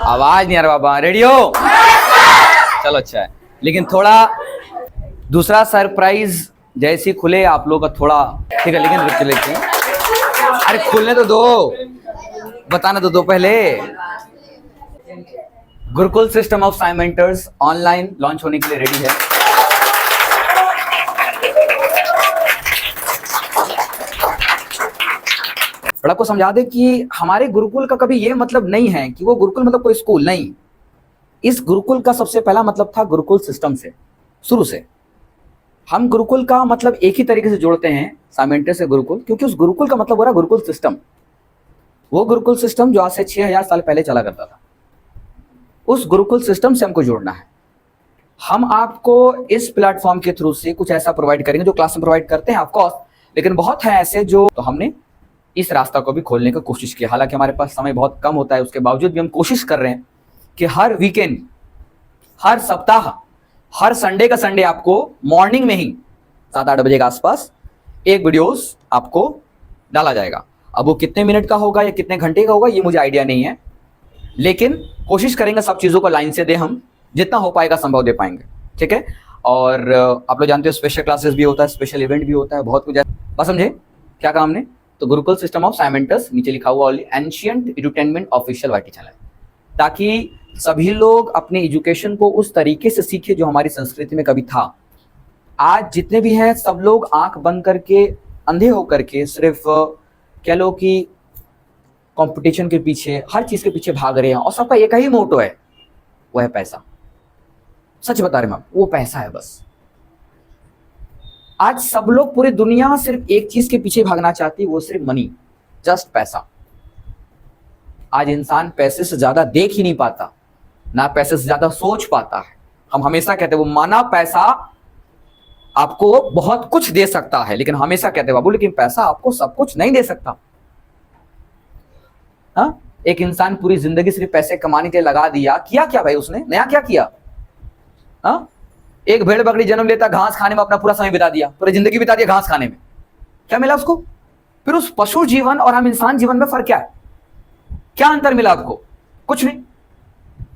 आवाज नहीं आ रहा बाबा, रेडी हो? चलो अच्छा है, लेकिन थोड़ा दूसरा सरप्राइज जैसे ही खुले आप लोग का थोड़ा ठीक है, लेकिन रुक लेते हैं। अरे खुलने तो दो, बताना तो दो पहले। Gurukul system of Sai mentors online launch होने के लिए रेडी है। बड़ा को समझा दे कि हमारे गुरुकुल का कभी ये मतलब नहीं है कि वो गुरुकुल मतलब कोई स्कूल नहीं। इस गुरुकुल का सबसे पहला मतलब था गुरुकुल सिस्टम से, शुरू से हम गुरुकुल का मतलब एक ही तरीके से जोड़ते हैं साई मेंटर्स से गुरुकुल, क्योंकि उस गुरुकुल का मतलब हो रहा गुरुकुल सिस्टम। वो गुरुकुल सिस्टम जो आज से 6000 साल पहले चला करता था, उस गुरुकुल सिस्टम से हमको जोड़ना है। हम आपको इस प्लेटफॉर्म के थ्रू से कुछ ऐसा प्रोवाइड करेंगे जो क्लास में प्रोवाइड करते हैं ऑफकोर्स, लेकिन बहुत है ऐसे जो, तो हमने इस रास्ता को भी खोलने की कोशिश की। हालांकि हमारे पास समय बहुत कम होता है, उसके बावजूद भी हम कोशिश कर रहे हैं कि हर वीकेंड, हर सप्ताह, हर संडे का संडे आपको मॉर्निंग में ही 7-8 बजे के आसपास एक वीडियोस आपको डाला जाएगा। अब वो कितने मिनट का होगा या कितने घंटे का होगा ये मुझे आइडिया नहीं है, लेकिन कोशिश करेंगे सब चीज़ों को लाइन से दे, हम जितना हो पाएगा संभव दे पाएंगे, ठीक है। और आप लोग जानते हो स्पेशल क्लासेस भी होता है, स्पेशल इवेंट भी होता है, बहुत कुछ। बस समझे क्या कहा हमने? तो Gurukul system of Sai mentors, नीचे लिखा हुआ only ancient edutainment official YT channel, ताकि सभी लोग अपने एजुकेशन को उस तरीके से सीखे जो हमारी संस्कृति में कभी था। आज जितने भी हैं सब लोग आंख बंद करके, अंधे होकर के, सिर्फ कह लो कि कंपटीशन के पीछे, हर चीज के पीछे भाग रहे हैं, और सबका एक ही मोटो है, वो है पैसा। सच बता रहे हैं, वो पैसा है बस। आज सब लोग, पूरी दुनिया सिर्फ एक चीज के पीछे भागना चाहती है, वो सिर्फ मनी, जस्ट पैसा। आज इंसान पैसे से ज्यादा देख ही नहीं पाता, ना पैसे से ज्यादा सोच पाता है। हम हमेशा कहते हैं वो माना पैसा आपको बहुत कुछ दे सकता है, लेकिन हमेशा कहते हैं बाबू लेकिन पैसा आपको सब कुछ नहीं दे सकता। हाँ, एक इंसान पूरी जिंदगी सिर्फ पैसे कमाने के लिए लगा दिया, किया क्या भाई उसने? नया क्या किया? हाँ, एक भेड़ बकरी जन्म लेता, घास खाने में अपना पूरा समय बिता दिया, पूरी जिंदगी बिता दिया घास खाने में, क्या मिला उसको? फिर उस पशु जीवन और हम इंसान जीवन में फर्क क्या है? क्या अंतर मिला आपको? कुछ नहीं।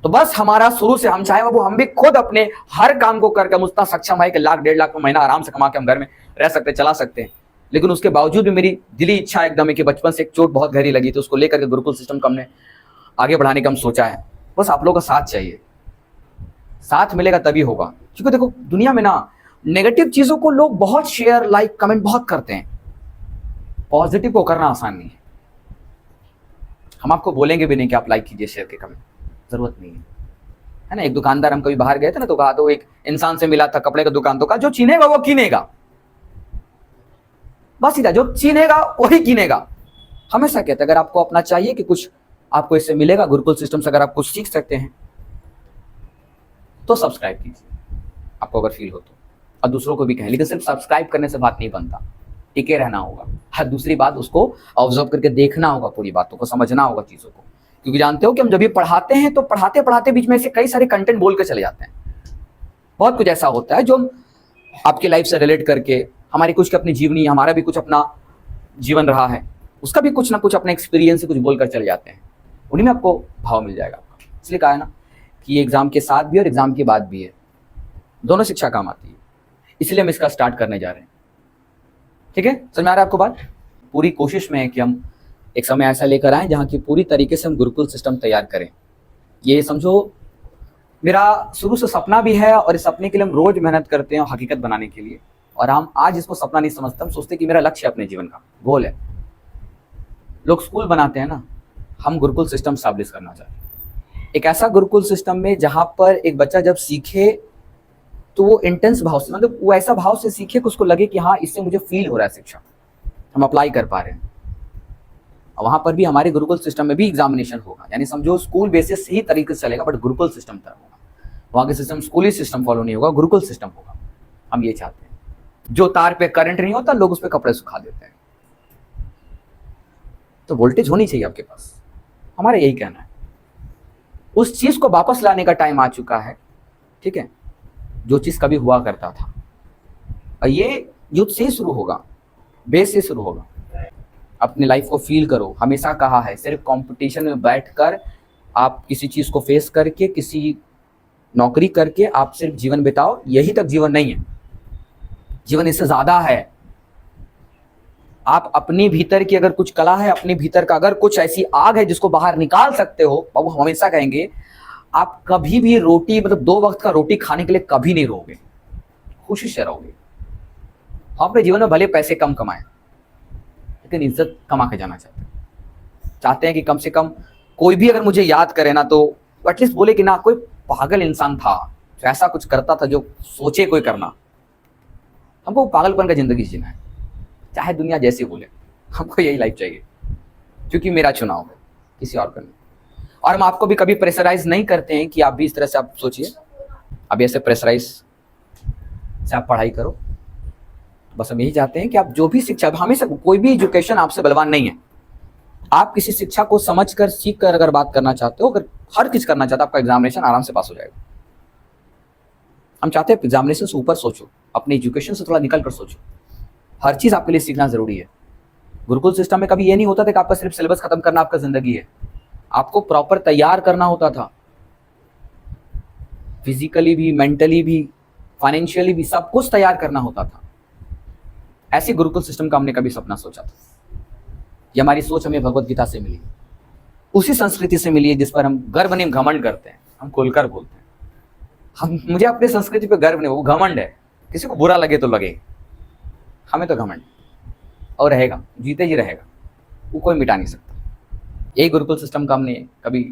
तो बस हमारा शुरू से हम चाहे वो हम भी खुद अपने हर काम को करके हम उतना सक्षम है कि 1,00,000-1.5 लाख महीना आराम से कमा के हम घर में रह सकते, चला सकते हैं। लेकिन उसके बावजूद भी मेरी दिली इच्छा एकदम है कि बचपन से एक चोट बहुत गहरी लगी थी, उसको लेकर के गुरुकुल सिस्टम को हमने आगे बढ़ाने का हम सोचा है। बस आप लोगों का साथ चाहिए, साथ मिलेगा तभी होगा। क्योंकि देखो दुनिया में ना नेगेटिव चीजों को लोग बहुत शेयर, लाइक, कमेंट बहुत करते हैं, पॉजिटिव को करना आसान नहीं है। हम आपको बोलेंगे भी नहीं कि आप लाइक कीजिए, शेयर के, कमेंट, जरूरत नहीं है ना। एक दुकानदार, हम कभी बाहर गए थे ना, तो कहा तो एक इंसान से मिला था कपड़े का दुकान, तो कहा जो चीनेगा वो कीनेगा, बस सीधा, जो चीनेगा वही कीनेगा। हमेशा कहते अगर आपको अपना चाहिए कि कुछ आपको इससे मिलेगा, गुरुकुल सिस्टम से अगर आप कुछ सीख सकते हैं तो सब्सक्राइब कीजिए, आपको अगर फील हो तो, और दूसरों को भी कहें। लेकिन सिर्फ सब्सक्राइब करने से बात नहीं बनता, टिके रहना होगा। हर दूसरी बात, उसको ऑब्जर्व करके देखना होगा, पूरी बातों को समझना होगा, चीज़ों को। क्योंकि जानते हो कि हम जब भी पढ़ाते हैं तो पढ़ाते पढ़ाते बीच में से कई सारे कंटेंट बोल के चले जाते हैं। बहुत कुछ ऐसा होता है जो आपकी लाइफ से रिलेट करके, हमारी कुछ अपनी जीवनी, हमारा भी कुछ अपना जीवन रहा है, उसका भी कुछ ना कुछ अपना एक्सपीरियंस से कुछ बोलकर चले जाते हैं, उन्हीं में आपको भाव मिल जाएगा। इसलिए कहा है ना कि ये एग्जाम के साथ भी और एग्जाम के बाद भी है, दोनों शिक्षा काम आती है। इसलिए हम इसका स्टार्ट करने जा रहे हैं, ठीक है? समझ में आ रहा है आपको बात? पूरी कोशिश में है कि हम एक समय ऐसा लेकर आए जहाँ की पूरी तरीके से हम गुरुकुल सिस्टम तैयार करें। ये समझो मेरा शुरू से सपना भी है, और इस सपने के लिए हम रोज मेहनत करते हैं हकीकत बनाने के लिए। और हम आज इसको सपना नहीं समझते, हम सोचते कि मेरा लक्ष्य है, अपने जीवन का गोल है। लोग स्कूल बनाते हैं ना, हम गुरुकुल सिस्टम स्टैब्लिश करना चाहते हैं। एक ऐसा गुरुकुल सिस्टम में जहाँ पर एक बच्चा जब सीखे तो वो इंटेंस भाव से, मतलब वो ऐसा भाव से सीखे कि उसको लगे कि हाँ इससे मुझे फील हो रहा है शिक्षा, हम अप्लाई कर पा रहे हैं। वहां पर भी हमारे गुरुकुल सिस्टम में भी एग्जामिनेशन होगा, यानी समझो स्कूल बेसिस से ही तरीके से चलेगा, बट गुरुकुल सिस्टम तरह होगा। वहाँ के सिस्टम स्कूली सिस्टम फॉलो नहीं होगा, गुरुकुल सिस्टम होगा। हम ये चाहते हैं। जो तार पे करंट नहीं होता, लोग उस पर कपड़े सुखा देते हैं। तो वोल्टेज होनी चाहिए आपके पास, हमारा यही कहना है। उस चीज को वापस लाने का टाइम आ चुका है, ठीक है, जो चीज कभी हुआ करता था। और ये युद्ध से शुरू होगा, बेस से शुरू होगा। अपनी लाइफ को फील करो। हमेशा कहा है सिर्फ कंपटीशन में बैठकर आप किसी चीज को फेस करके, किसी नौकरी करके आप सिर्फ जीवन बिताओ, यही तक जीवन नहीं है। जीवन इससे ज्यादा है। आप अपने भीतर की अगर कुछ कला है, अपने भीतर का अगर कुछ ऐसी आग है जिसको बाहर निकाल सकते हो, बाबू हमेशा कहेंगे आप कभी भी रोटी, मतलब 2 वक्त का रोटी खाने के लिए कभी नहीं रहोगे, खुशी से रहोगे। हम अपने जीवन में भले पैसे कम कमाएं, लेकिन इज्जत कमा के जाना चाहते हैं कि कम से कम कोई भी अगर मुझे याद करे ना, तो एटलीस्ट बोले कि ना कोई पागल इंसान था जो ऐसा कुछ करता था जो सोचे कोई करना। हमको पागलपन का जिंदगी जीना है, चाहे दुनिया जैसी बोले, हमको यही लाइफ चाहिए, क्योंकि मेरा चुनाव है, किसी और का नहीं। और हम आपको भी कभी प्रेशराइज नहीं करते हैं कि आप भी इस तरह से आप सोचिए, अभी ऐसे प्रेशराइज से आप पढ़ाई करो। बस हम यही चाहते हैं कि आप जो भी शिक्षा, हमेशा कोई भी एजुकेशन आपसे बलवान नहीं है। आप किसी शिक्षा को समझ कर, सीख कर अगर बात करना चाहते हो, अगर हर चीज करना चाहते हो, आपका एग्जामिनेशन आराम से पास हो जाएगा। हम चाहते हैं एग्जामिनेशन से ऊपर सोचो, अपने एजुकेशन से थोड़ा निकल कर सोचो। हर चीज आपके लिए सीखना जरूरी है। गुरुकुल सिस्टम में कभी ये नहीं होता था कि आपका सिर्फ सिलेबस खत्म करना आपका जिंदगी है। आपको प्रॉपर तैयार करना होता था, फिजिकली भी, मेंटली भी, फाइनेंशियली भी, सब कुछ तैयार करना होता था। ऐसे गुरुकुल सिस्टम का हमने कभी सपना सोचा था? ये हमारी सोच हमें भगवत गीता से मिली, उसी संस्कृति से मिली है जिस पर हम गर्व नहीं घमंड करते हैं, हम खुलकर बोलते हैं। मुझे अपनी संस्कृति पे गर्व नहीं, वो घमंड है। किसी को बुरा लगे तो लगे, हमें तो घमंड और रहेगा, जीते जी रहेगा, वो कोई मिटा नहीं सकता। यही गुरुकुल सिस्टम का हमने कभी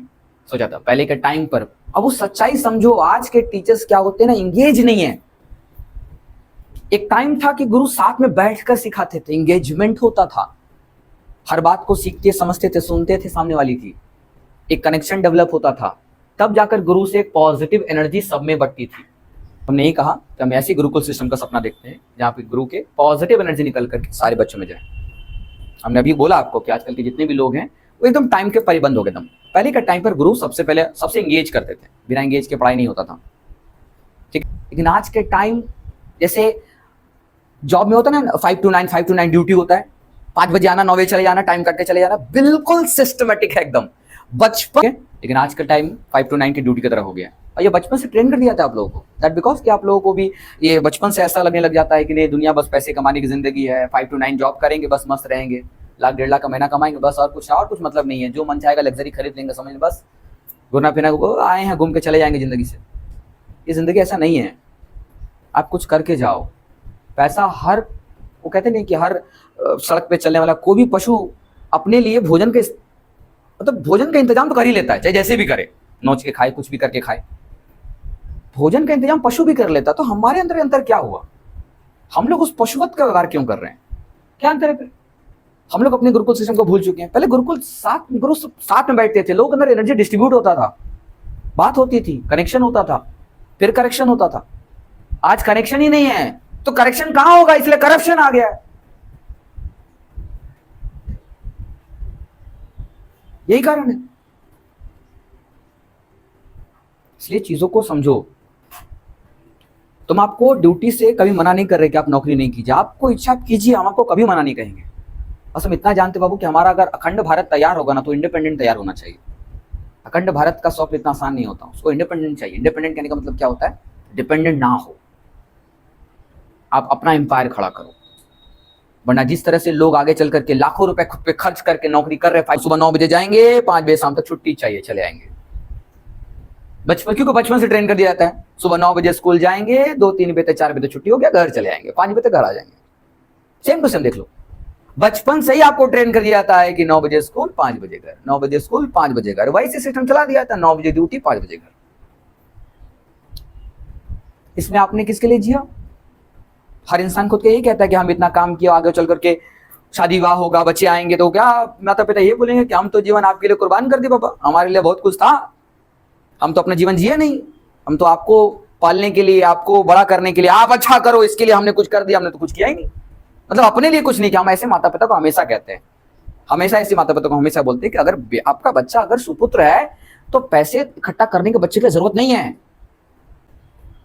सोचा था पहले के टाइम पर। अब वो सच्चाई समझो, आज के टीचर्स क्या होते हैं ना, इंगेज नहीं है। एक टाइम था कि गुरु साथ में बैठकर सिखाते थे, इंगेजमेंट होता था, हर बात को सीखते समझते थे, सुनते थे सामने वाली की, एक कनेक्शन डेवलप होता था, तब जाकर गुरु से एक पॉजिटिव एनर्जी सब में बढ़ती थी। हमने यही कहा कि हम ऐसी गुरुकुल सिस्टम का सपना देखते हैं जहाँ पे गुरु के पॉजिटिव एनर्जी निकल करके सारे बच्चों में जाए। हमने अभी बोला आपको कि आजकल के जितने भी लोग हैं वो एकदम टाइम के परिबंध हो गए। एकदम पहले के टाइम पर गुरु सबसे पहले सबसे इंगेज करते थे, बिना इंगेज के पढ़ाई नहीं होता था, ठीक। लेकिन आज के टाइम जैसे जॉब में होता है ना, 5 to 9 ड्यूटी होता है, 5 बजे आना, 9 बजे चले जाना, टाइम कट के चले जाना, बिल्कुल सिस्टमेटिक है एकदम बचपन। लेकिन आज का टाइम 5 to 9 की ड्यूटी की तरह हो गया, और ये बचपन से ट्रेन कर दिया था आप लोगों को। दैट बिकॉज कि आप लोगों को भी ये बचपन से ऐसा लगने लग जाता है कि नहीं, दुनिया बस पैसे कमाने की जिंदगी है, 5 to 9 जॉब करेंगे, बस मस्त रहेंगे, 1 लाख 1.5 लाख का महीना कमाएंगे, बस और कुछ मतलब नहीं है। जो मन चाहेगा लग्जरी खरीद लेंगे, समझ लो, बस घूमना फिरना आए हैं, घूम के चले जाएंगे जिंदगी से। ये जिंदगी ऐसा नहीं है, आप कुछ करके जाओ। पैसा हर, वो कहते नहीं कि हर सड़क पे चलने वाला कोई भी पशु अपने लिए भोजन के, मतलब भोजन का इंतजाम तो कर ही लेता है, चाहे जैसे भी करे, नोच के खाए, कुछ भी करके खाए, भोजन का इंतजाम पशु भी कर लेता। तो हमारे अंदर अंतर क्या हुआ? हम लोग उस पशुवत का व्यवहार क्यों कर रहे हैं? क्या अंतर है फिर? हम लोग अपने गुरुकुल सिस्टम को भूल चुके हैं। पहले गुरुकुल गुरु साथ में बैठते थे, लोग अंदर एनर्जी डिस्ट्रीब्यूट होता था, बात होती थी, कनेक्शन होता था, फिर करेक्शन होता था। आज कनेक्शन ही नहीं है, तो करेक्शन कहां होगा? इसलिए करप्शन आ गया है। यही कारण है। इसलिए चीजों को समझो। तुम आपको ड्यूटी से कभी मना नहीं कर रहे कि आप नौकरी नहीं कीजिए, आपको इच्छा आप कीजिए, हम आपको कभी मना नहीं कहेंगे। बस हम इतना जानते बाबू कि हमारा अगर अखंड भारत तैयार होगा ना, तो इंडिपेंडेंट तैयार होना चाहिए। अखंड भारत का स्वप्न इतना आसान नहीं होता, उसको इंडिपेंडेंट चाहिए। इंडिपेंडेंट कहने का मतलब क्या होता है? डिपेंडेंट ना हो, आप अपना एम्पायर खड़ा करो। वरना जिस तरह से लोग आगे चल करके लाखों रुपए खुद पे खर्च करके नौकरी कर रहे हैं, सुबह 9 बजे जाएंगे, 5 बजे शाम तक छुट्टी चाहिए, चले आएंगे। बचपन, क्योंकि बचपन से ट्रेन कर दिया जाता है, सुबह 9 बजे स्कूल जाएंगे, 2-3 बजे 4 बजे छुट्टी हो गया, घर चले आएंगे, 5 बजे तक घर आ जाएंगे। सेम टू सेम देख लो, बचपन से ही आपको ट्रेन कर दिया जाता है कि 9 बजे स्कूल, 5 बजे घर, 9 बजे स्कूल, 5 बजे घर, वही से सिस्टम चला दिया था, 9 बजे ड्यूटी, 5 बजे घर। इसमें आपने किसके लिए जिया? हर इंसान खुद के यही कहता है कि हम इतना काम किया, आगे चल करके शादी विवाह होगा, बच्चे आएंगे, तो क्या माता पिता ये बोलेंगे कि हम तो जीवन आपके लिए कुर्बान कर दिए पापा, हमारे लिए बहुत कुछ था, हम तो अपना जीवन जिए नहीं, हम तो आपको पालने के लिए, आपको बड़ा करने के लिए, आप अच्छा करो इसके लिए हमने कुछ कर दिया, हमने तो कुछ किया ही नहीं, मतलब अपने लिए कुछ नहीं किया। हम ऐसे माता पिता को हमेशा कहते हैं, हमेशा ऐसे माता पिता को हमेशा बोलते हैं कि अगर आपका बच्चा अगर सुपुत्र है तो पैसे इकट्ठा करने के बच्चे की जरूरत नहीं है।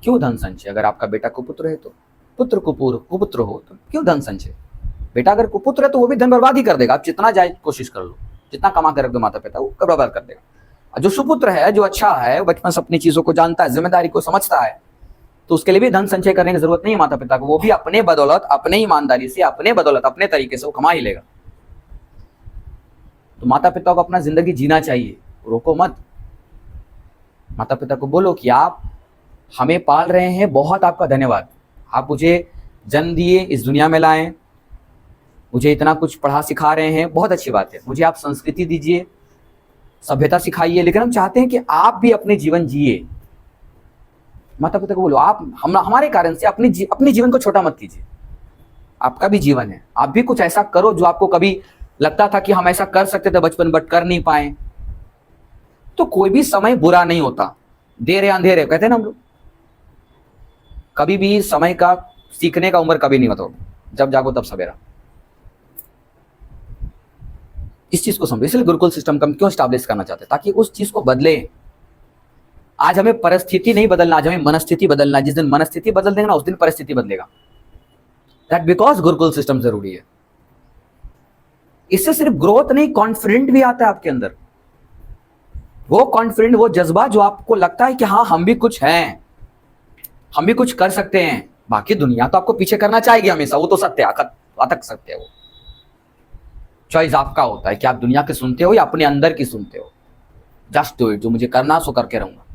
क्यों धन संचय? अगर आपका बेटा कुपुत्र है तो पुत्र कुपुत्र हो तो क्यों धन संचय? बेटा अगर कुपुत्र है तो वो भी धन बर्बाद ही कर देगा। आप जितना जाए कोशिश कर लो, जितना कमा कर रख दो माता पिता, वो बर्बाद कर देगा। और जो सुपुत्र है, जो अच्छा है, बचपन से अपनी चीजों को जानता है, जिम्मेदारी को समझता है, तो उसके लिए भी धन संचय करने की जरूरत नहीं है माता पिता को। वो भी अपने बदौलत, अपने ईमानदारी से, अपने बदौलत, अपने तरीके से वो कमा ही लेगा। तो माता पिता को अपना जिंदगी जीना चाहिए, रोको मत। माता पिता को बोलो कि आप हमें पाल रहे हैं, बहुत आपका धन्यवाद, आप मुझे जन्म दिए, इस दुनिया में लाए, मुझे इतना कुछ पढ़ा सिखा रहे हैं, बहुत अच्छी बात है, मुझे आप संस्कृति दीजिए, सभ्यता सिखाइए, लेकिन हम चाहते हैं कि आप भी अपने जीवन जिए। माता पिता को बोलो आप हमारे कारण से अपने जीवन को छोटा मत कीजिए, आपका भी जीवन है, आप भी कुछ ऐसा करो जो आपको कभी लगता था कि हम ऐसा कर सकते थे बचपन, बट कर नहीं पाए। तो कोई भी समय बुरा नहीं होता, देर या अंधेर है कहते हैं ना हम लोग। कभी भी समय का सीखने का उम्र कभी नहीं होता, जब जागो तब सवेरा। इस चीज को समझो। इसलिए गुरुकुल सिस्टम का हम क्यों स्टैब्लिश करना चाहते हैं, ताकि उस चीज को बदले। आज हमें परिस्थिति नहीं बदलना, आज हमें मनस्थिति बदलना। जिस दिन मनस्थिति बदल देंगे ना, उस दिन परिस्थिति बदलेगा। दैट बिकॉज गुरुकुल सिस्टम जरूरी है। इससे सिर्फ ग्रोथ नहीं, कॉन्फिडेंट भी आता है आपके अंदर। वो कॉन्फिडेंट, वो जज्बा जो आपको लगता है कि हाँ हम भी कुछ हैं, हम भी कुछ कर सकते हैं। बाकी दुनिया तो आपको पीछे करना चाहेगी हमेशा, वो तो सत्य अतक सत्य है। वो चॉइस आपका होता है कि आप दुनिया के सुनते हो या अपने अंदर की सुनते हो। जस्ट डू इट, जो मुझे करना सो करके रहूंगा,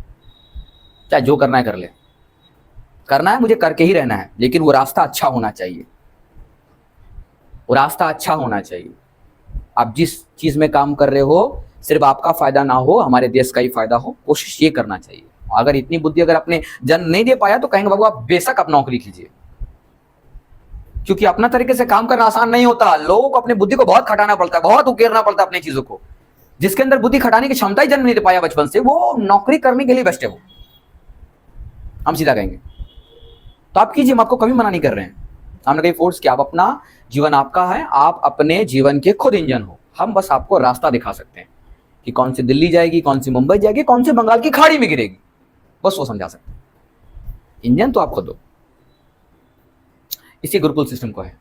चाहे जो करना है कर ले। करना है मुझे करके ही रहना है, लेकिन वो रास्ता अच्छा होना चाहिए, वो रास्ता अच्छा होना चाहिए। आप जिस चीज में काम कर रहे हो सिर्फ आपका फायदा ना हो, हमारे देश का ही फायदा हो, कोशिश ये करना चाहिए। अगर इतनी बुद्धि अगर अपने जन्म नहीं दे पाया तो कहेंगे बाबू आप बेशक आप नौकरी कीजिए, क्योंकि अपना तरीके से काम करना आसान नहीं होता। लोगों को अपनी बुद्धि को बहुत खटाना पड़ता है, बहुत उकेरना पड़ता है अपनी चीजों को। जिसके अंदर बुद्धि खटाने की क्षमता ही जन्म नहीं दे पाया बचपन से, वो नौकरी करने के लिए बेस्ट है। वो हम सीधा कहेंगे तो आप कीजिए, हम आपको कभी मना नहीं कर रहे हैं। हमने कहीं फोर्स किया, आप अपना जीवन आपका है, आप अपने जीवन के खुद इंजन हो। हम बस आपको रास्ता दिखा सकते हैं कि कौन सी दिल्ली जाएगी, कौन सी मुंबई जाएगी, कौन सी बंगाल की खाड़ी में गिरेगी, बस वो समझा सकते हैं। इंजन तो आप खुद हो। इसी गुरुकुल सिस्टम को है,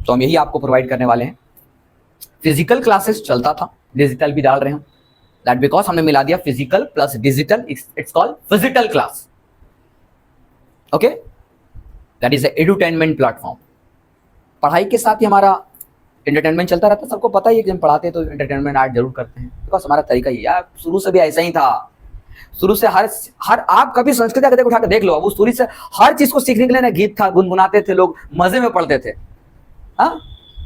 तो हम यही आपको प्रोवाइड करने वाले हैं। फिजिकल क्लासेस चलता था, डिजिटल भी डाल रहे हैं। दैट बिकॉज हमने मिला दिया physical plus digital, it's called physical class. Okay, that is edutainment platform. पढ़ाई के साथ ही हमारा एंटरटेनमेंट चलता रहता है। सबको पता ही है कि हम पढ़ाते हैं तो एंटरटेनमेंट ऐड जरूर करते हैं, बिकॉज हमारा तरीका ही है। शुरू से भी ऐसा ही था। शुरू से हर आप कभी संस्कृत का उठा के देख लो, अब उस शुरू से हर चीज को सीखने के लिए ना गीत था, गुनगुनाते थे लोग, मजे में पढ़ते थे। हाँ,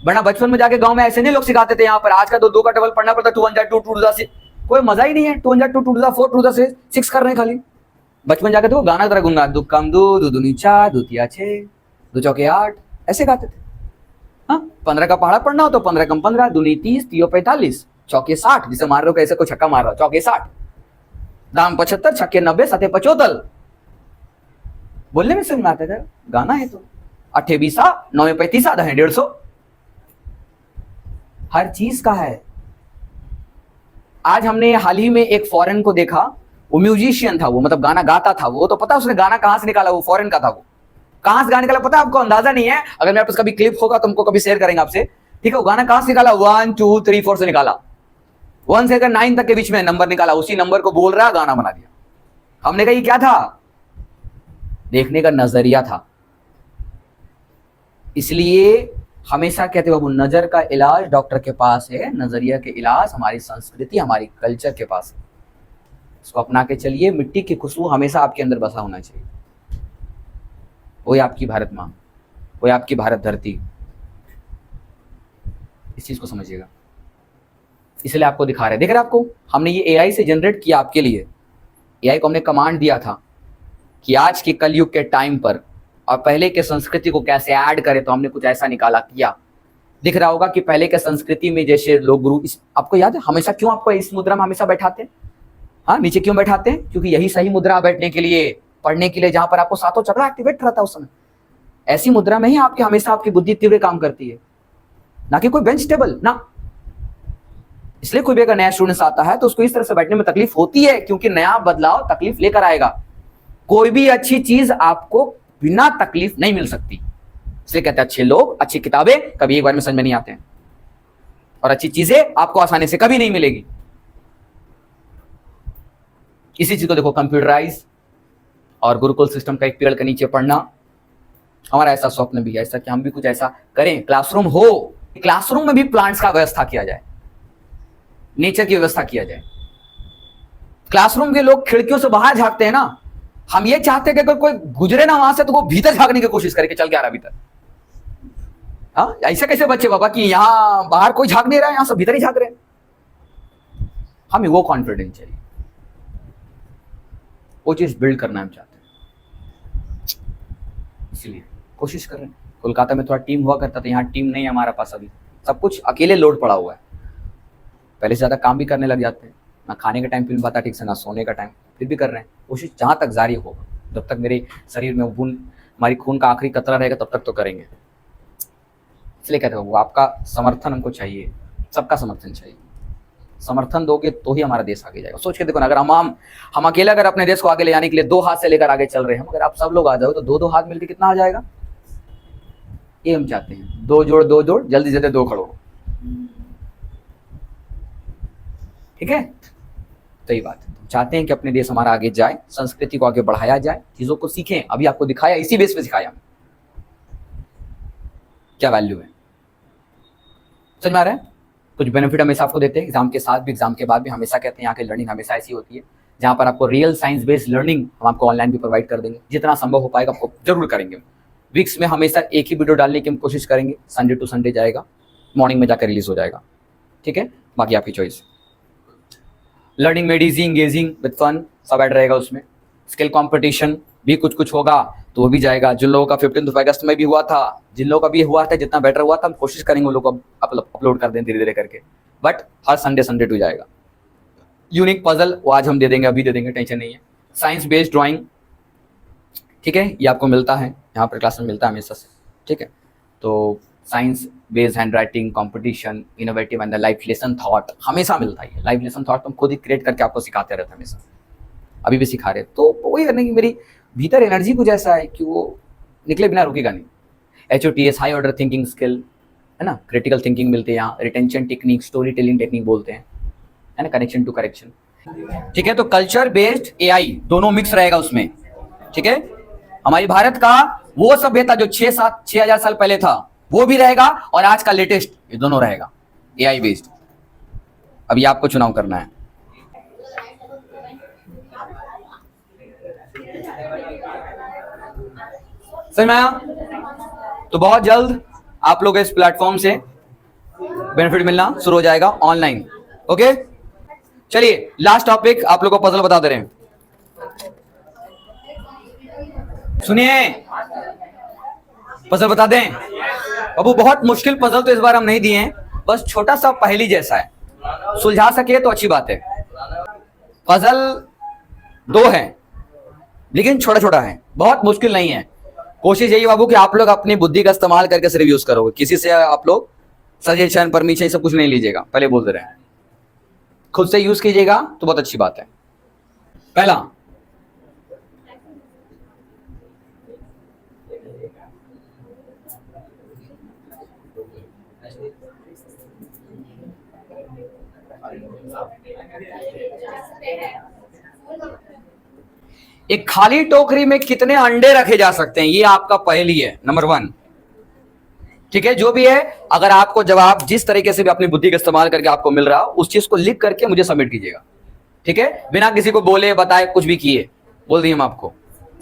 वरना बचपन में जाके गांव में ऐसे नहीं लोग सिखाते थे। यहाँ पर आज का दो का टेबल पढ़ना पड़ता, 2 1 2 2 6, कोई मजा ही नहीं है। 2 1 2 2 4 2 6 कर रहे हैं खाली। बचपन जाके तो गाना तरह गुनगुना, दो कम दो, दो दूनी 4, दो तिया 6, दो चौके 8, ऐसे गाते थे। हाँ, 15 का पहाड़ा पढ़ना हो तो 15 कम 15, दूनी 30, तियो 45, चौके 60, जिसे मार रहे हो कैसे कोई छक्का मार रहा हो, चौके 60, दाम 75, छक्के 90, सते 75। बोलने में समझ में आता था, गाना है तो 8 20, 9 35, 150। हर चीज का है। आज हमने हाल ही में एक फॉरेन को देखा, वो म्यूजिशियन था, वो मतलब गाना गाता था। वो तो पता उसने गाना कहां से निकाला, वो फॉरेन का था। वो कहां से गाना निकाला पता आपको, अंदाजा नहीं है। अगर मेरे पास कभी क्लिप होगा तो हमको कभी शेयर करेंगे आपसे, ठीक है। वो गाना कहां से निकाला, 1 2 3 4 से निकाला। 1 से लेकर 9 तक के बीच में नंबर निकाला, उसी नंबर को बोल रहा, गाना बना दिया। हमने कहा ये क्या था, देखने का नजरिया था। इसलिए हमेशा कहते बाबू नजर का इलाज डॉक्टर के पास है, नजरिया के इलाज हमारी संस्कृति, हमारी कल्चर के पास है। इसको अपना के चलिए। मिट्टी की खुशबू हमेशा आपके अंदर बसा होना चाहिए। वही आपकी भारत माँ, वही आपकी भारत धरती। इस चीज को समझिएगा। इसलिए आपको दिखा रहे हैं, देख रहे आपको, हमने ये एआई से जनरेट किया आपके लिए। एआई को हमने कमांड दिया था कि आज के कलयुग के टाइम पर और पहले के संस्कृति को कैसे ऐड करें, तो हमने कुछ ऐसा निकाला किया। दिख रहा होगा कि पहले के संस्कृति में जैसे लोग गुरु, आपको याद है हमेशा क्यों आपको इस मुद्रा में हमेशा बैठाते हैं? हाँ, नीचे क्यों बैठाते हैं? क्योंकि यही सही मुद्रा बैठने के लिए, पढ़ने के लिए, जहां पर आपको सातों चक्र एक्टिवेट रहता है उस समय। ऐसी मुद्रा में ही आपकी हमेशा आपकी बुद्धि तीव्र काम करती है, ना कि कोई बेंच टेबल ना। इसलिए कोई भी अगर नया स्टूडेंट आता है तो उसको इस तरह से बैठने में तकलीफ होती है, क्योंकि नया बदलाव तकलीफ लेकर आएगा। कोई भी अच्छी चीज आपको बिना तकलीफ नहीं मिल सकती। इसलिए कहते हैं अच्छे लोग, अच्छी किताबें कभी एक बार में समझ में नहीं आते हैं, और अच्छी चीजें आपको आसानी से कभी नहीं मिलेगी। इसी चीज को देखो, कंप्यूटराइज और गुरुकुल सिस्टम का एक पेड़ के नीचे पढ़ना, हमारा ऐसा स्वप्न भी है, ऐसा कि हम भी कुछ ऐसा करें, क्लासरूम हो, क्लासरूम में भी प्लांट्स का व्यवस्था किया जाए, नेचर की व्यवस्था किया जाए। क्लासरूम के लोग खिड़कियों से बाहर झांकते हैं ना, हम ये चाहते हैं कि अगर कोई गुजरे ना वहां से तो वो भीतर झांकने की कोशिश करे कि चल के आ रहा भीतर। हाँ, ऐसे कैसे बच्चे बाबा कि यहां बाहर कोई झांक नहीं रहा है, यहां सब भीतर ही झांक रहे हैं। हमें वो कॉन्फिडेंस चाहिए, वो चीज बिल्ड करना हम चाहते हैं, इसलिए कोशिश कर रहे हैं। कोलकाता में थोड़ा टीम हुआ करता था, यहाँ टीम नहीं है हमारे पास, अभी सब कुछ अकेले लोड पड़ा हुआ है। पहले से ज्यादा काम भी करने लग जाते हैं, ना खाने का टाइम मिल पाता ठीक से, ना सोने का टाइम, फिर भी कर रहे हैं कोशिश, जहां तक जारी होगा, जब तक मेरे शरीर में हमारी खून का आखिरी कतरा रहेगा तब तक तो करेंगे। इसलिए कहते हो आपका समर्थन हमको चाहिए, सबका समर्थन चाहिए। समर्थन दोगे तो ही हमारा देश आगे जाएगा। सोच के देखो ना, अगर हम अकेले अगर अपने देश को आगे ले जाने के लिए 2 हाथ से लेकर आगे चल रहे हैं, अगर आप सब लोग आ जाओ तो 2-2 हाथ मिलकर कितना आ जाएगा। ये हम चाहते हैं, 2 जोड़ जल्दी जल्दी 2 खड़ो, ठीक है। तो ये बात है, चाहते हैं कि अपने देश हमारा आगे जाए, संस्कृति को आगे बढ़ाया जाए, चीजों को सीखें। अभी आपको दिखाया, इसी बेस पे सिखाया क्या वैल्यू है, समझ में आ रहा है। कुछ बेनिफिट हमेशा आपको देते हैं, एग्जाम के साथ भी, एग्जाम के बाद भी। हमेशा कहते हैं यहाँ की लर्निंग हमेशा ऐसी होती है जहाँ पर आपको रियल साइंस बेस्ड लर्निंग हम आपको ऑनलाइन भी प्रोवाइड कर देंगे, जितना संभव हो पाएगा आपको जरूर करेंगे। वीक्स में हमेशा एक ही वीडियो डालने की हम कोशिश करेंगे, संडे टू संडे जाएगा, मॉर्निंग में जाकर रिलीज हो जाएगा, ठीक है। बाकी आपकी चॉइस। लर्निंग में इजी, एंगेजिंग विद फन सब ऐड रहेगा उसमें। स्किल कंपटीशन भी कुछ होगा तो वो भी जाएगा। जिन लोगों का 15 अगस्त में भी हुआ था, जिन लोगों का भी हुआ था, जितना बेटर हुआ था, हम कोशिश करेंगे उन लोगों को अपलोड कर दें धीरे धीरे करके, बट हर संडे टू जाएगा। यूनिक पजल वो आज हम दे देंगे, अभी दे देंगे, टेंशन नहीं है। साइंस बेस्ड ड्राइंग, ठीक है, ये आपको मिलता है यहाँ पर क्लास में, मिलता है हमेशा से, ठीक है। तो science based hand writing competition, innovative and the life lesson thought हमेशा मिलता है। लाइफ लेसन थॉट हम खुद ही क्रिएट करके आपको सिखाते रहते हैं, हमेशा अभी भी सिखा रहे। तो वही करने की मेरी भीतर एनर्जी कुछ ऐसा है कि वो निकले बिना रुकेगा नहीं। HOTS high order thinking skill है ना, क्रिटिकल थिंकिंग मिलती है यहाँ, retention technique, story telling technique बोलते हैं, है ना, कनेक्शन टू करेक्शन, ठीक है। तो कल्चर बेस्ड AI दोनों मिक्स रहेगा उसमें, ठीक है। हमारी भारत का वो सभ्यता जो 6,000 साल पहले था वो भी रहेगा, और आज का लेटेस्ट, ये दोनों रहेगा AI बेस्ड। अभी आपको चुनाव करना है। समझ में आया? तो बहुत जल्द आप लोग इस प्लेटफॉर्म से बेनिफिट मिलना शुरू हो जाएगा ऑनलाइन, ओके। चलिए लास्ट टॉपिक, आप लोगों को पजल बता दे रहे हैं, सुनिए, पजल बता दें। बाबू बहुत मुश्किल पजल तो इस बार हम नहीं दिए हैं, बस छोटा सा पहेली जैसा है, सुलझा सके तो अच्छी बात है। पजल 2 है लेकिन छोटा छोटा है, बहुत मुश्किल नहीं है। कोशिश यही बाबू कि आप लोग अपनी बुद्धि का इस्तेमाल करके सिर्फ यूज करोगे, किसी से आप लोग सजेशन परमिशन सब कुछ नहीं लीजिएगा, पहले बोल दे रहे हैं, खुद से यूज कीजिएगा तो बहुत अच्छी बात है। पहला, एक खाली टोकरी में कितने अंडे रखे जा सकते हैं, ये आपका पहेली है नंबर 1, ठीक है। जो भी है, अगर आपको जवाब जिस तरीके से भी अपनी बुद्धि का इस्तेमाल करके आपको मिल रहा, उस चीज को लिख करके मुझे सबमिट कीजिएगा, ठीक है, बिना किसी को बोले बताए कुछ भी किए, बोल दिए हम आपको।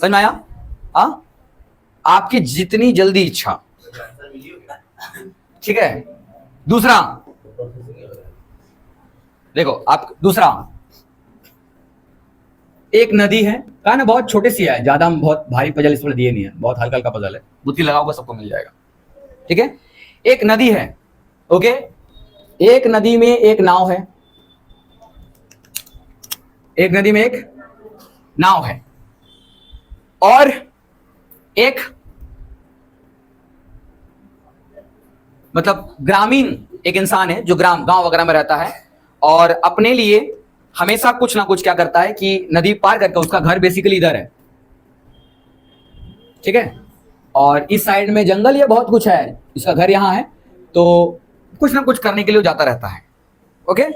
समझ में आया? हाँ, आपकी जितनी जल्दी इच्छा, ठीक है। दूसरा देखो, आप दूसरा, एक नदी है, कहा ना बहुत छोटी सी है, ज्यादा हम बहुत भारी पजल इस पर दिए नहीं है, बहुत हल्का हल्का पजल है, बुद्धि लगाओगे सबको मिल जाएगा, ठीक है। एक नदी है, ओके, एक नदी में एक नाव है, एक नदी में एक नाव है, और एक मतलब ग्रामीण एक इंसान है जो गांव वगैरह में रहता है, और अपने लिए हमेशा कुछ ना कुछ क्या करता है कि नदी पार करके, उसका घर बेसिकली इधर है, ठीक है, और इस साइड में जंगल, ये बहुत कुछ है, इसका घर यहां है, तो कुछ ना कुछ करने के लिए जाता रहता है, ओके।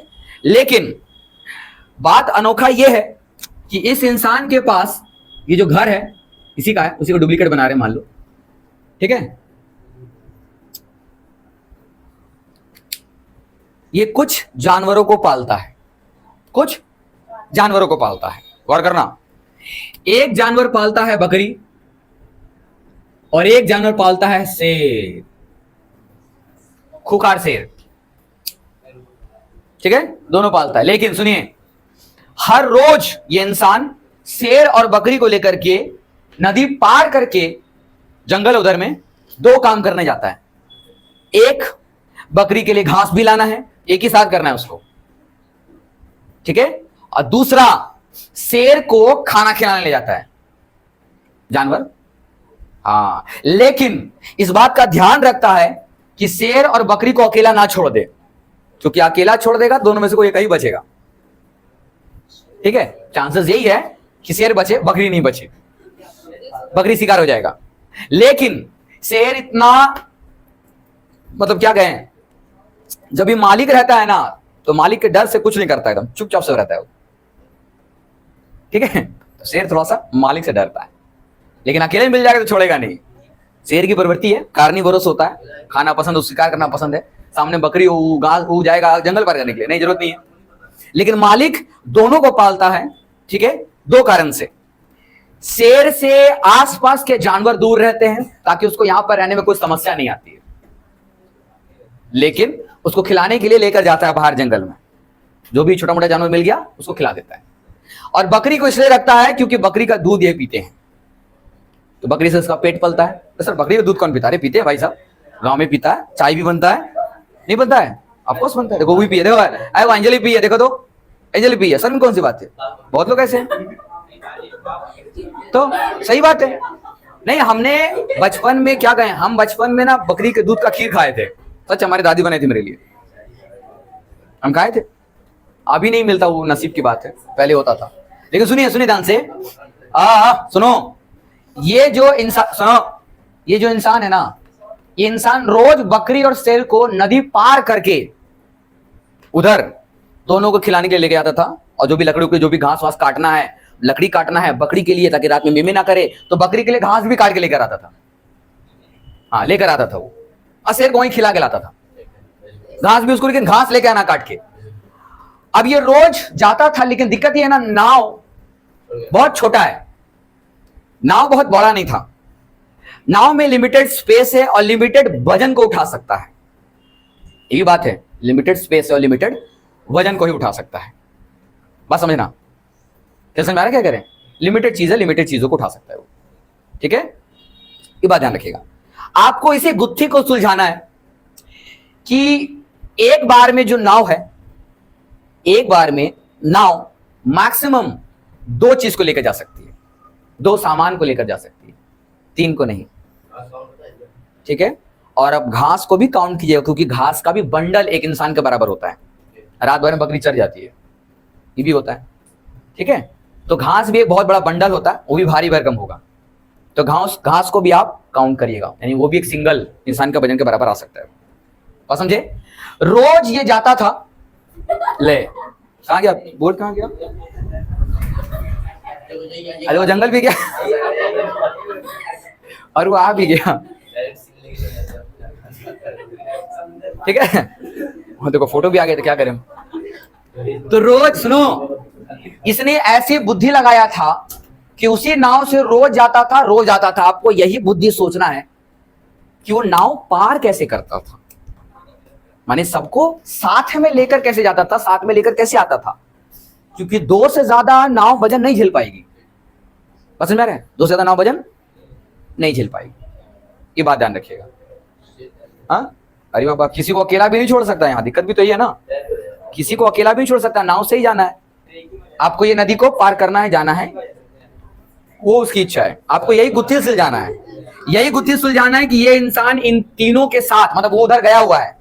लेकिन बात अनोखा ये है कि इस इंसान के पास ये जो घर है इसी का है, उसी को डुप्लीकेट बना रहे हैं मान लो, ठीक है। ये कुछ जानवरों को पालता है, कुछ जानवरों को पालता है। गौर करना, एक जानवर पालता है बकरी और एक जानवर पालता है शेर, खुखार शेर, ठीक है, दोनों पालता है। लेकिन सुनिए, हर रोज ये इंसान शेर और बकरी को लेकर के नदी पार करके जंगल उधर में दो काम करने जाता है। एक, बकरी के लिए घास भी लाना है, एक ही साथ करना है उसको, ठीक है। और दूसरा, शेर को खाना खिलाने ले जाता है जानवर। हाँ, लेकिन इस बात का ध्यान रखता है कि शेर और बकरी को अकेला ना छोड़ दे, क्योंकि अकेला छोड़ देगा दोनों में से कोई एक ही बचेगा, ठीक है। चांसेस यही है कि शेर बचे, बकरी नहीं बचे, बकरी शिकार हो जाएगा। लेकिन शेर इतना, मतलब क्या कहें, जब भी मालिक रहता है ना तो मालिक के डर से कुछ नहीं करता, एकदम चुपचाप से रहता है वो, ठीक है। तो शेर थोड़ा सा मालिक से डरता है, लेकिन अकेले मिल जाएगा तो छोड़ेगा नहीं। शेर की प्रवृत्ति है, कार्निवोरस होता है, खाना पसंद है, शिकार करना पसंद है। सामने बकरी घास जाएगा जंगल पार करने के लिए, नहीं, जरूरत नहीं है। लेकिन मालिक दोनों को पालता है, ठीक है, दो कारण से। शेर से आसपास के जानवर दूर रहते हैं ताकि उसको यहां पर रहने में कोई समस्या नहीं आती है, लेकिन उसको खिलाने के लिए लेकर जाता है बाहर जंगल में, जो भी छोटा मोटा जानवर मिल गया उसको खिला देता है। और बकरी को इसलिए रखता है क्योंकि बकरी का दूध ये पीते हैं, तो बकरी से उसका पेट पलता है। तो सर बकरी का दूध कौन पीता है? पीते हैं भाई साहब, गांव में पीता है, चाय भी बनता है, नहीं बनता है? ऑफकोर्स बनता है। देखो वो भी पिए, देखो अरे वो अंजलि पी है, देखो तो अंजलि पी है, सर में कौन सी बात है? बहुत लोग ऐसे हैं, तो सही बात है। नहीं, हमने बचपन में क्या कहें, हम बचपन में ना बकरी के दूध का खीर खाए थे, सच, हमारी दादी बनाई थी मेरे लिए, हम खाए थे। अभी नहीं मिलता, वो नसीब की बात है, पहले होता था। लेकिन सुनिए सुनिए ध्यान से, सुनो, ये जो इंसान, सुनो, ये जो इंसान है ना, ये इंसान रोज बकरी और शेर को नदी पार करके उधर दोनों को खिलाने के लिए लेके आता था। और जो भी लकड़ी के जो भी घास वास काटना है, लकड़ी काटना है बकरी के लिए ताकि रात में मिमी ना करे, तो बकरी के लिए घास भी काट के लेकर आता था। हाँ, लेकर आता था वो, और शेर को वहीं खिला के लाता था, घास भी उसको, लेकिन घास लेके आना काट के। अब ये रोज जाता था, लेकिन दिक्कत ये है ना, नाव बहुत छोटा है, नाव बहुत बड़ा नहीं था। नाव में लिमिटेड स्पेस है और लिमिटेड वजन को उठा सकता है, यही बात है, लिमिटेड स्पेस है और लिमिटेड वजन को ही उठा सकता है। बात समझना, क्या समझ में आ रहा है क्या करें? लिमिटेड चीज है, लिमिटेड चीजों को उठा सकता है वो, ठीक है। ये बात ध्यान रखिएगा। आपको इसे गुत्थी को सुलझाना है कि एक बार में जो नाव है, एक बार में नाव मैक्सिमम दो चीज को लेकर जा सकती है, दो सामान को लेकर जा सकती है, तीन को नहीं, ठीक है। और अब घास को भी काउंट कीजिएगा, क्योंकि घास का भी बंडल एक इंसान के बराबर होता है। रात भर में बकरी चढ़ जाती है, ये भी होता है, ठीक है। तो घास भी एक बहुत बड़ा बंडल होता है, वो भी भारी भरकम होगा। तो घास को भी आप काउंट करिएगा, यानी वो भी एक सिंगल इंसान का वजन के बराबर आ सकता है। और समझे, रोज ये जाता था, ले कहां गया बोर्ड, कहां गया? अरे वो जंगल भी गया और वो आ भी गया, ठीक है। वो देखो फोटो भी आ गया, तो क्या करें। तो रोज सुनो, इसने ऐसी बुद्धि लगाया था कि उसी नाव से रोज जाता था, रोज आता था। आपको यही बुद्धि सोचना है कि वो नाव पार कैसे करता था, माने सबको साथ में लेकर कैसे जाता था, साथ में लेकर कैसे आता था, क्योंकि दो से ज्यादा नाव वजन नहीं झेल पाएगी। समझ में आ रहा है? दो से ज्यादा नाव वजन नहीं झेल पाएगी, ये बात ध्यान रखिएगा। हाँ, अरे बाबा, किसी को अकेला भी नहीं छोड़ सकता, यहाँ दिक्कत भी तो ये है ना, किसी को अकेला भी नहीं छोड़ सकता, नाव से ही जाना है। आपको ये नदी को पार करना है, जाना है, वो उसकी इच्छा है। आपको यही गुत्थी सुलझाना है, यही गुत्थी सुलझाना है कि ये इंसान इन तीनों के साथ, मतलब वो उधर गया हुआ है,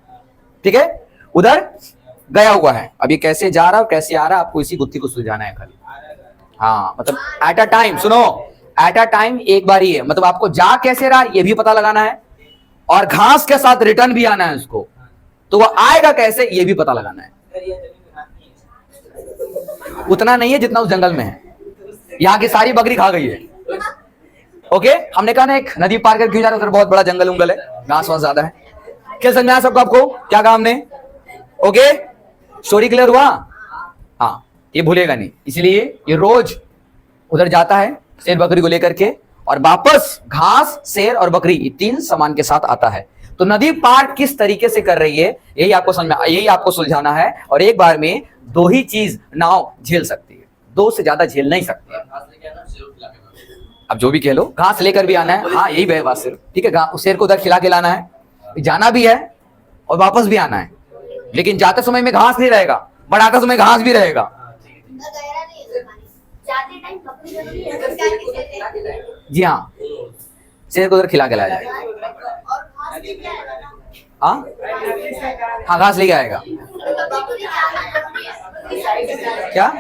ठीक है, उधर गया हुआ है, अब ये कैसे जा रहा है कैसे आ रहा है, आपको इसी गुत्थी को सुलझाना है खाली। हाँ, मतलब एट अ टाइम, सुनो, एट अ टाइम एक बार ही है, मतलब आपको जा कैसे रहा ये भी पता लगाना है, और घास के साथ रिटर्न भी आना है उसको, तो वो आएगा कैसे ये भी पता लगाना है। उतना नहीं है जितना उस जंगल में है, यहाँ की सारी बकरी खा गई है। ओके, हमने कहा ना एक नदी पार कर क्यों जा रहे हो, उधर बहुत बड़ा जंगल उंगल है, घास वास ज्यादा है। क्या समझ में आया सबको? आपको क्या कहा हमने? ओके, स्टोरी क्लियर हुआ? हाँ, ये भूलेगा नहीं, इसलिए ये रोज उधर जाता है शेर बकरी को लेकर के, और वापस घास, शेर और बकरी ये तीन सामान के साथ आता है। तो नदी पार किस तरीके से कर रही है, यही आपको समझ में, यही आपको सुलझाना है। और एक बार में दो ही चीज नाव झेल सकती है, दो से ज्यादा झेल नहीं सकती है। अब जो भी कह लो, घास लेकर भी आना है, हाँ यही बात सिर्फ, ठीक है। शेर को उधर खिला के लाना है, जाना भी है और वापस भी आना है, लेकिन जाते समय में घास नहीं रहेगा, बढ़ाते समय घास भी रहेगा। जी हाँ, शेर को उधर खिला के लाया जाएगा। हाँ हाँ, घास लेके आएगा। क्या?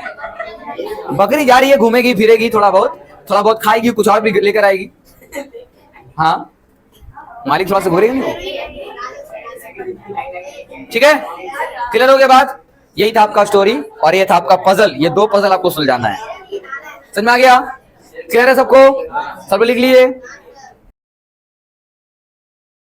बकरी जा रही है, घूमेगी फिरेगी, थोड़ा बहुत खाएगी, कुछ और भी लेकर आएगी। हाँ, मालिक थोड़ा सा घूरेगा नहीं, ठीक है। क्लियर हो गया बात? यही था आपका स्टोरी और ये था आपका पजल। ये दो पजल आपको सुलझाना है। समझ में आ गया? क्लियर है सबको? सब लिख लिए?